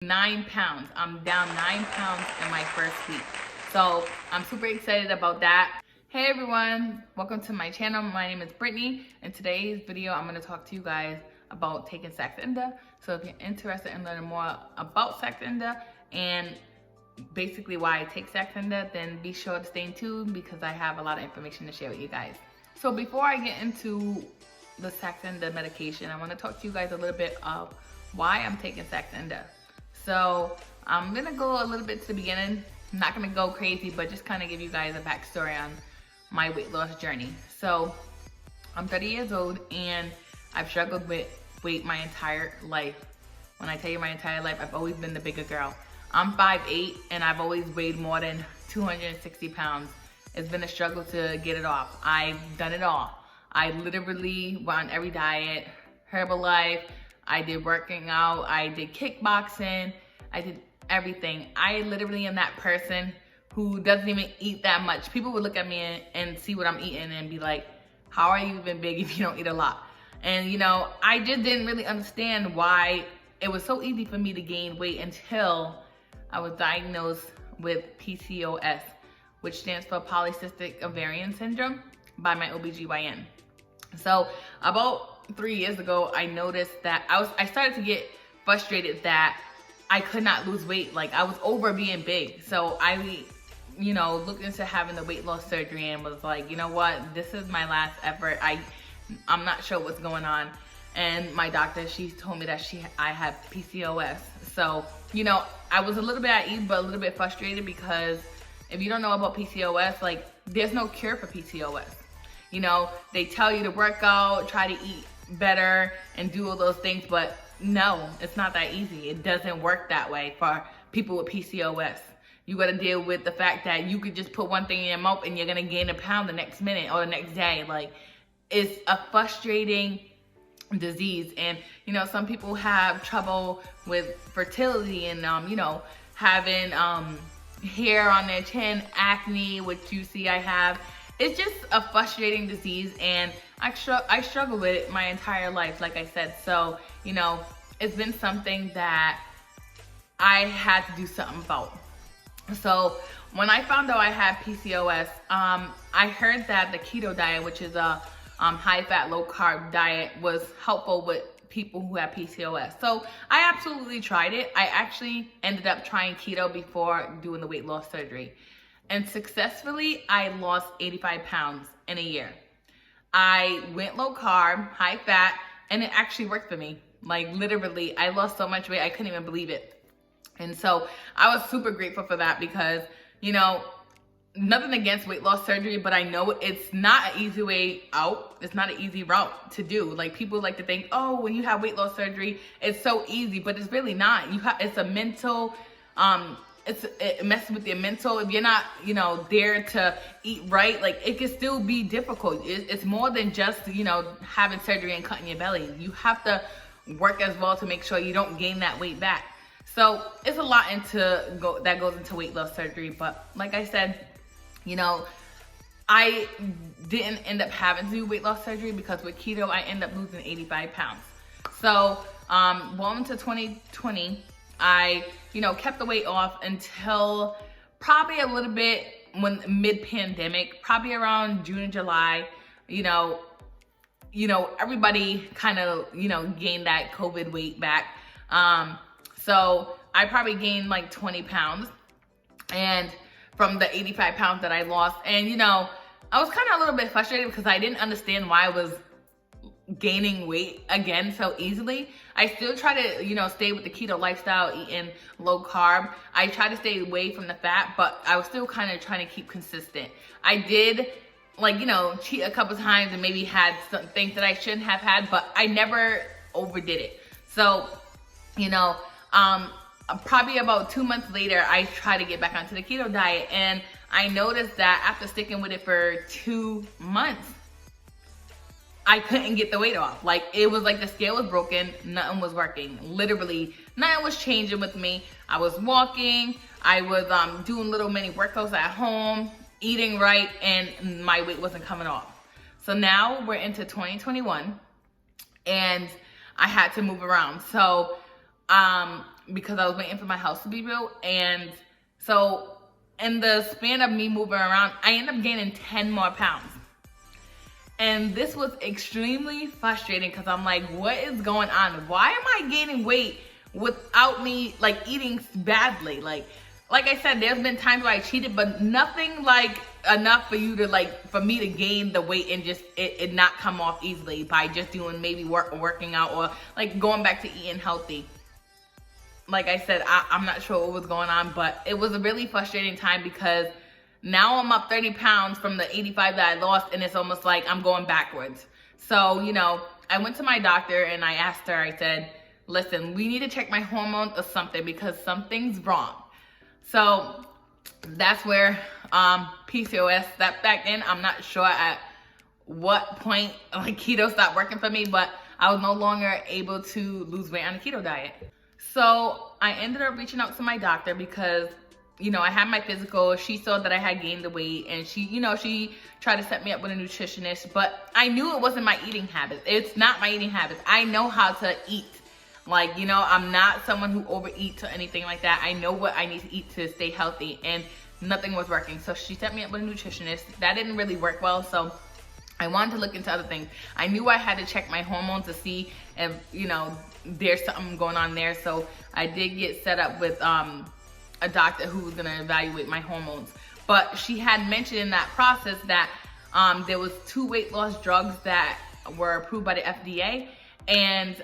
9 pounds. I'm down 9 pounds in my first week. So I'm super excited about that. Hey everyone, welcome to my channel. My name is Brittany. In today's video, I'm going to talk to you guys about taking Saxenda. So if you're interested in learning more about Saxenda and basically why I take Saxenda, then be sure to stay tuned because I have a lot of information to share with you guys. So before I get into the Saxenda medication, I want to talk to you guys a little bit of why I'm taking Saxenda. So I'm gonna go a little bit to the beginning. I'm not gonna go crazy, but just kind of give you guys a backstory on my weight loss journey. So I'm 30 years old and I've struggled with weight my entire life. When I tell you my entire life, I've always been the bigger girl. I'm 5'8" and I've always weighed more than 260 pounds. It's been a struggle to get it off. I've done it all. I literally went on every diet, Herbalife, I did working out, I did kickboxing, I did everything. I literally am that person who doesn't even eat that much. People would look at me and see what I'm eating and be like, how are you even big if you don't eat a lot? And you know, I just didn't really understand why it was so easy for me to gain weight until I was diagnosed with PCOS, which stands for polycystic ovarian syndrome, by my OBGYN. So about 3 years ago, I noticed that I started to get frustrated that I could not lose weight. Like I was over being big. So I, looked into having the weight loss surgery and was like, you know what, this is my last effort. I'm not sure what's going on. And my doctor, she told me that I have PCOS. So, I was a little bit at ease, but a little bit frustrated because if you don't know about PCOS, like there's no cure for PCOS. They tell you to work out, try to eat better and do all those things, but no, it's not that easy. It doesn't work that way for people with PCOS. You got to deal with the fact that you could just put one thing in your mouth and you're going to gain a pound the next minute or the next day. Like, it's a frustrating disease. And, some people have trouble with fertility and, having hair on their chin, acne, which you see I have. It's just a frustrating disease, and I struggle with it my entire life, like I said. So, it's been something that I had to do something about. So when I found out I had PCOS, I heard that the keto diet, which is a high-fat, low-carb diet, was helpful with people who have PCOS. So I absolutely tried it. I actually ended up trying keto before doing the weight loss surgery. And successfully, I lost 85 pounds in a year. I went low carb, high fat, and it actually worked for me. Like literally, I lost so much weight, I couldn't even believe it. And so I was super grateful for that because, nothing against weight loss surgery, but I know it's not an easy way out. It's not an easy route to do. Like people like to think, oh, when you have weight loss surgery, it's so easy, but it's really not. It's a mental, it messes with your mental. If you're not, there to eat right, like it can still be difficult. It's more than just, having surgery and cutting your belly. You have to work as well to make sure you don't gain that weight back. So it's a lot that goes into weight loss surgery. But like I said, I didn't end up having to do weight loss surgery because with keto, I ended up losing 85 pounds. So well into 2020, I, kept the weight off until probably a little bit when mid-pandemic, probably around June and July, everybody kind of, gained that COVID weight back. So I probably gained like 20 pounds and from the 85 pounds that I lost. And, I was kind of a little bit frustrated because I didn't understand why I was gaining weight again so easily. I still try to, stay with the keto lifestyle, eating low carb. I try to stay away from the fat, but I was still kind of trying to keep consistent. I did cheat a couple times and maybe had some things that I shouldn't have had, but I never overdid it. So, probably about 2 months later, I tried to get back onto the keto diet, and I noticed that after sticking with it for 2 months, I couldn't get the weight off. Like it was like the scale was broken, nothing was working. Literally, nothing was changing with me. I was walking, I was doing little mini workouts at home, eating right, and my weight wasn't coming off. So now we're into 2021, and I had to move around. So because I was waiting for my house to be built. And so in the span of me moving around, I ended up gaining 10 more pounds. And this was extremely frustrating because I'm like, what is going on? Why am I gaining weight without me like eating badly? Like I said, there's been times where I cheated, but nothing like enough for you to for me to gain the weight and just it not come off easily by just doing maybe working out or like going back to eating healthy. Like I said, I'm not sure what was going on, but it was a really frustrating time because now I'm up 30 pounds from the 85 that I lost, and it's almost like I'm going backwards. So, you know, I went to my doctor and I asked her, I said, listen, we need to check my hormones or something because something's wrong. So that's where PCOS stepped back in. I'm not sure at what point like keto stopped working for me, but I was no longer able to lose weight on a keto diet. So I ended up reaching out to my doctor because, you know, I had my physical. She saw that I had gained the weight, and she, you know, she tried to set me up with a nutritionist, but I knew it wasn't my eating habits. It's not my eating habits. I know how to eat. Like, you know, I'm not someone who overeats or anything like that. I know what I need to eat to stay healthy, and nothing was working. So she set me up with a nutritionist. That didn't really work well, so I wanted to look into other things. I knew I had to check my hormones to see if, you know, there's something going on there. So I did get set up with a doctor who was gonna evaluate my hormones. But she had mentioned in that process that there was 2 weight loss drugs that were approved by the FDA, and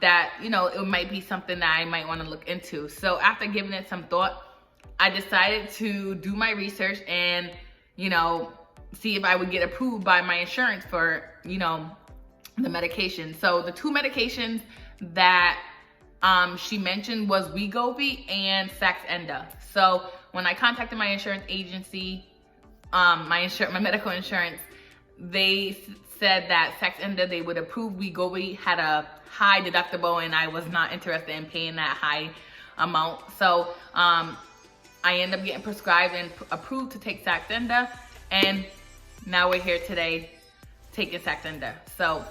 that, you know, it might be something that I might wanna look into. So after giving it some thought, I decided to do my research and, you know, see if I would get approved by my insurance for, you know, the medication. So the 2 medications that she mentioned was wegovy and Saxenda. So when I contacted my insurance agency, my medical insurance, they said that Saxenda, they would approve. Wegovy had a high deductible and I was not interested in paying that high amount. So I ended up getting prescribed and approved to take Saxenda, and now we're here today taking Saxenda. So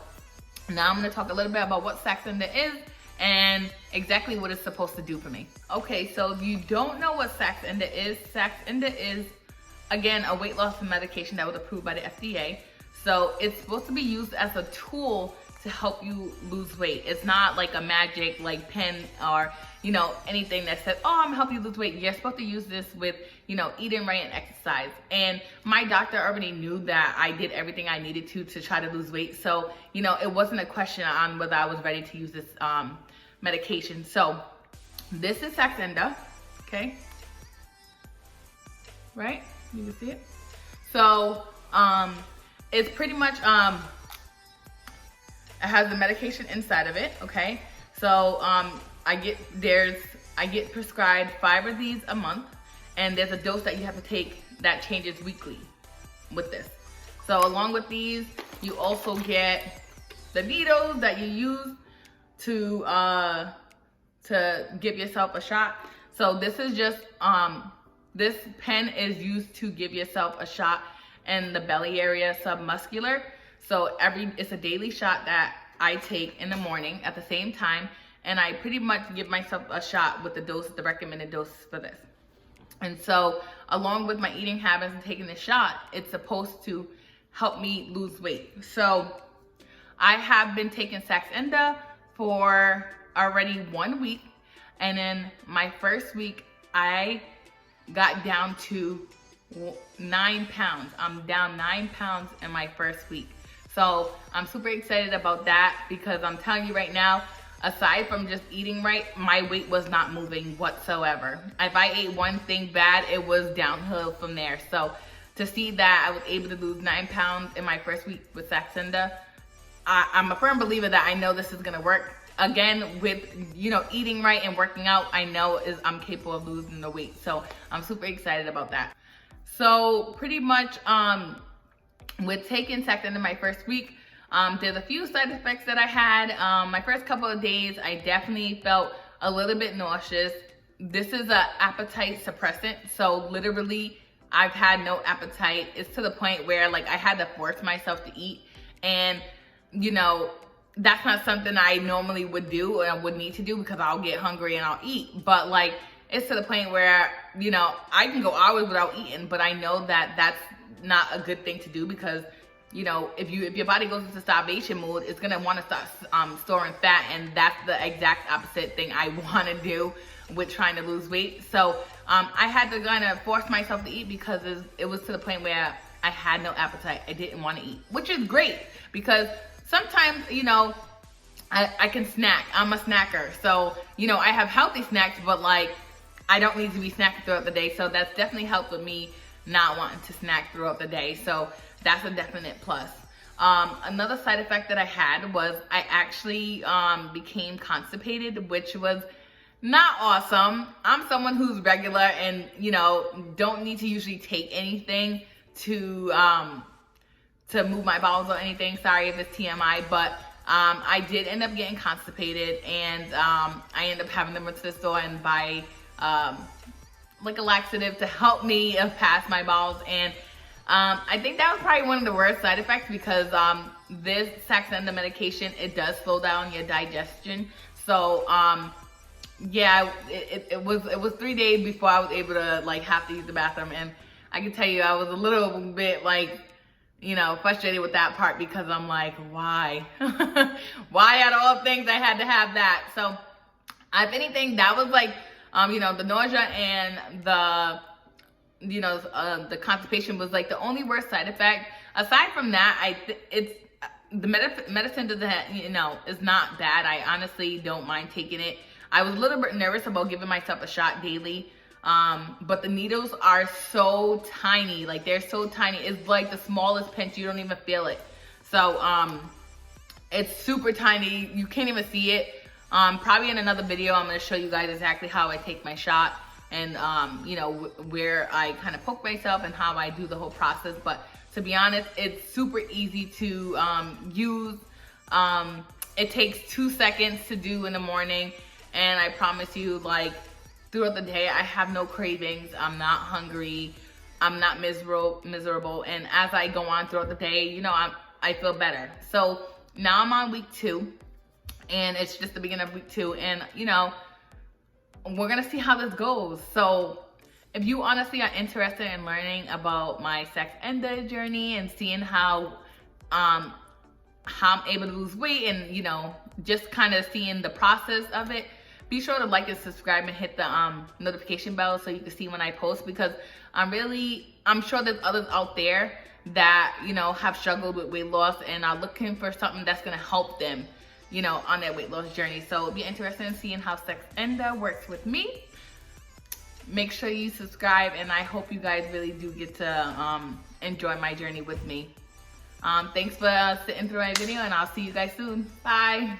now I'm gonna talk a little bit about what Saxenda is and exactly what it's supposed to do for me. Okay, so if you don't know what Saxenda is, again, a weight loss medication that was approved by the FDA. So it's supposed to be used as a tool to help you lose weight. It's not like a magic like pen or, you know, anything that says, oh, I'm gonna help you lose weight. You're supposed to use this with, you know, eating right and exercise. And my doctor already knew that I did everything I needed to try to lose weight. So, you know, it wasn't a question on whether I was ready to use this medication. So this is Saxenda, okay? Right? You can see it. So it's pretty much, it has the medication inside of it, okay? So I get prescribed 5 of these a month, and there's a dose that you have to take that changes weekly with this. So along with these, you also get the needles that you use to give yourself a shot. So this is just, this pen is used to give yourself a shot in the belly area, submuscular. So it's a daily shot that I take in the morning at the same time, and I pretty much give myself a shot with the recommended dose for this. And so along with my eating habits and taking the shot, it's supposed to help me lose weight. So I have been taking Saxenda for already 1 week, and in my first week, I got down to 9 pounds. I'm down 9 pounds in my first week. So I'm super excited about that because I'm telling you right now, aside from just eating right, my weight was not moving whatsoever. If I ate one thing bad, it was downhill from there. So to see that I was able to lose 9 pounds in my first week with Saxenda, I'm a firm believer that I know this is gonna work. Again, with, you know, eating right and working out, I know I'm capable of losing the weight. So I'm super excited about that. So pretty much with taking Saxenda my first week, there's a few side effects that I had. My first couple of days, I definitely felt a little bit nauseous. This is an appetite suppressant. So literally, I've had no appetite. It's to the point where like I had to force myself to eat. And, you know, that's not something I normally would do and I would need to do because I'll get hungry and I'll eat. But like, it's to the point where, you know, I can go hours without eating, but I know that that's not a good thing to do because, you know, if your body goes into starvation mode, it's gonna want to start storing fat, and that's the exact opposite thing I want to do with trying to lose weight. So I had to kind of force myself to eat because it was to the point where I had no appetite. I didn't want to eat, which is great because sometimes, you know, I can snack. I'm a snacker. So, you know, I have healthy snacks, but like, I don't need to be snacking throughout the day. So that's definitely helped with me not wanting to snack throughout the day. So that's a definite plus. Another side effect that I had was I actually became constipated, which was not awesome. I'm someone who's regular and, you know, don't need to usually take anything to move my bowels or anything. Sorry if it's TMI, but I did end up getting constipated, and I ended up having to run to the store and buy like a laxative to help me pass my bowels. And I think that was probably one of the worst side effects because this Saxenda medication, it does slow down your digestion. So yeah, it was 3 days before I was able to like have to use the bathroom, and I can tell you I was a little bit like, you know, frustrated with that part because I'm like, why? Why out of all things I had to have that? So if anything, that was like, you know, the nausea and the, you know, the constipation was like the only worst side effect. Aside from that, it's the medicine doesn't, you know, is not bad. I honestly don't mind taking it. I was a little bit nervous about giving myself a shot daily. But the needles are so tiny, like they're so tiny. It's like the smallest pinch, you don't even feel it. So, it's super tiny. You can't even see it. Probably in another video, I'm going to show you guys exactly how I take my shot and, you know, where I kind of poke myself and how I do the whole process. But to be honest, it's super easy to, use. It takes 2 seconds to do in the morning. And I promise you, like, throughout the day, I have no cravings. I'm not hungry. I'm not miserable. And as I go on throughout the day, you know, I feel better. So now I'm on week 2, and it's just the beginning of week 2. And, you know, we're going to see how this goes. So if you honestly are interested in learning about my Saxenda journey and seeing how I'm able to lose weight and, you know, just kind of seeing the process of it, be sure to like and subscribe and hit the notification bell so you can see when I post, because I'm sure there's others out there that, you know, have struggled with weight loss and are looking for something that's going to help them, you know, on their weight loss journey. So if you're interested in seeing how Saxenda works with me, make sure you subscribe, and I hope you guys really do get to enjoy my journey with me. Thanks for sitting through my video, and I'll see you guys soon. Bye.